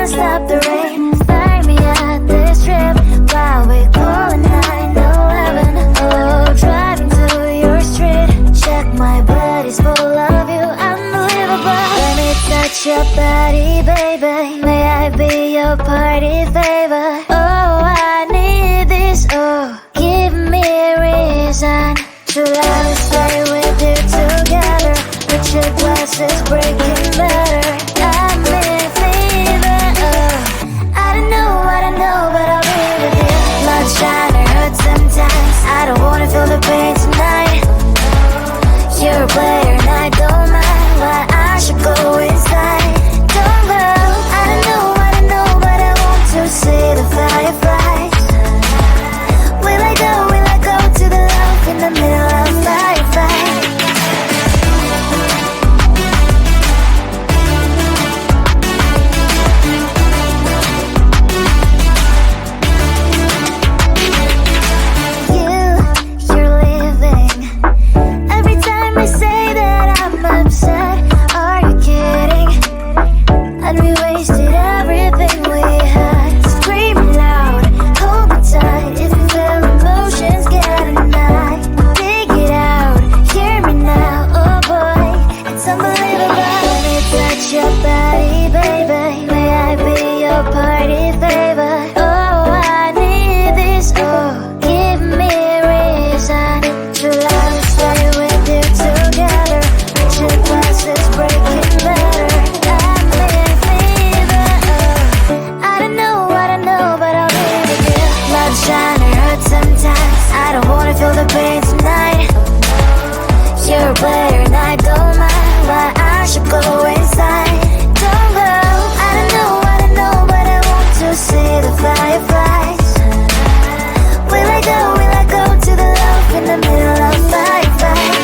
stop the rain. I be your party favor? Oh, I need this, oh, give me a reason to love and stay with you together. Put your glasses breaking better. I'm in fever, oh, I don't know, but I'll be with you. Blood shine, it hurts sometimes. I don't wanna feel the pain tonight. You're a player and I don't mind why I should go inside. Don't go, I don't know, but I want to see the fireflies. Will I go to the love in the middle of firefight? You're leaving. Every time I say that I'm upset, are you kidding? And we wasted everything we had. Screaming loud, hold me tight. If you feel emotions, get a knife. Dig it out, hear me now. Oh boy, it's unbelievable. Let me touch your body, baby. May I be your party favor? Oh, I need this, oh, give me a reason to love and stay with you together. Put your glasses breaking better. I'm in fever, oh, I don't know, but I'll be with you. Blood shine, it hurts sometimes. I don't wanna feel the pain tonight. You're a player and I don't mind why I should go inside. Don't go, I don't know, but I want to see the fireflies. Will I go to the love in the middle of firefight?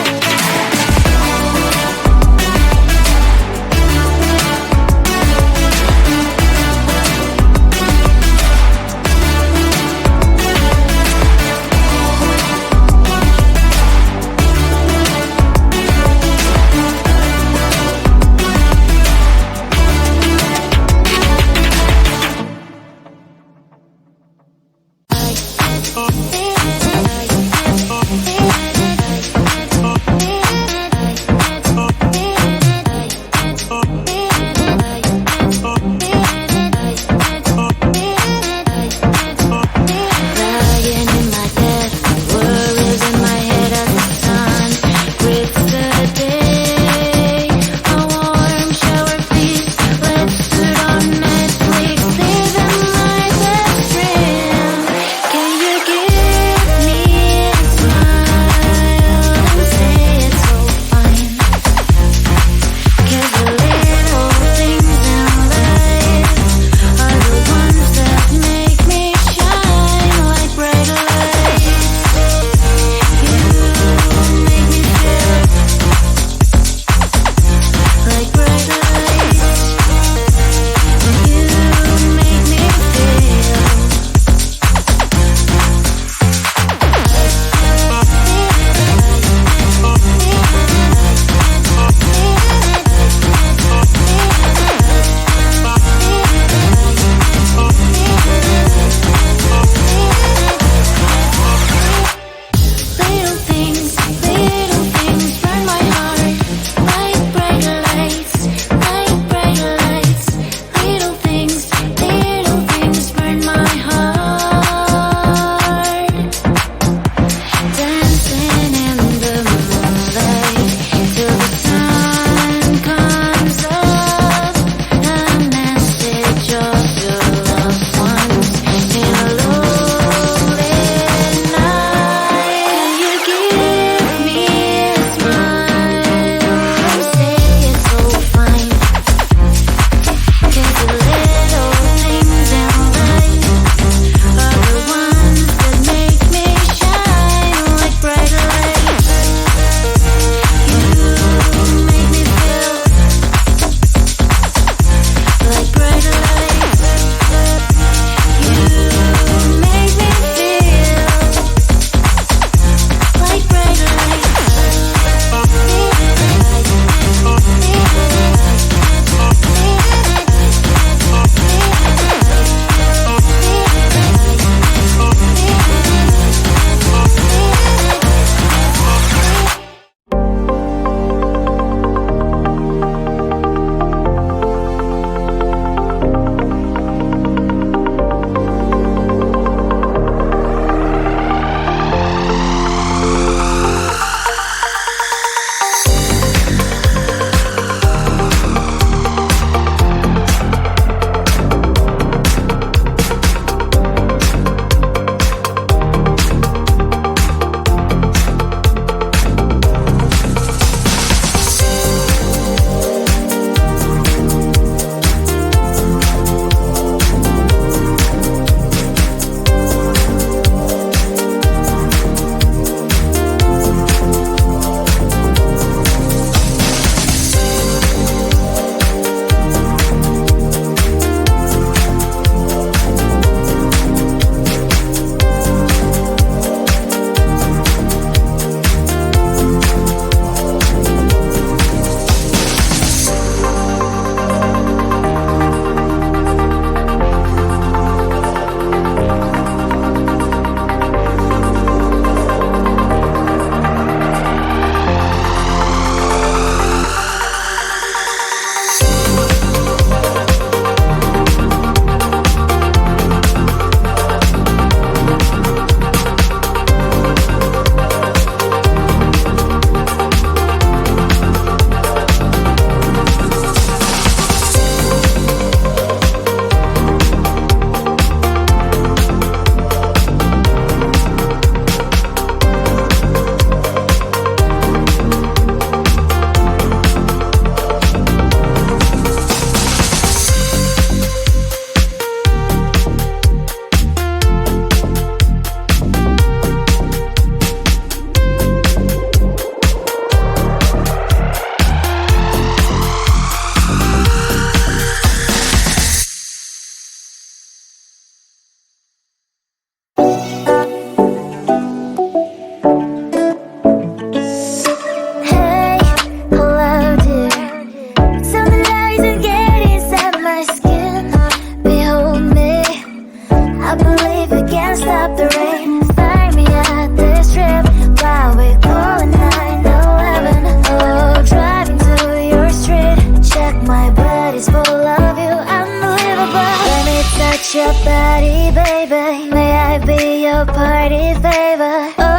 touch your body, baby. May I be your party favor?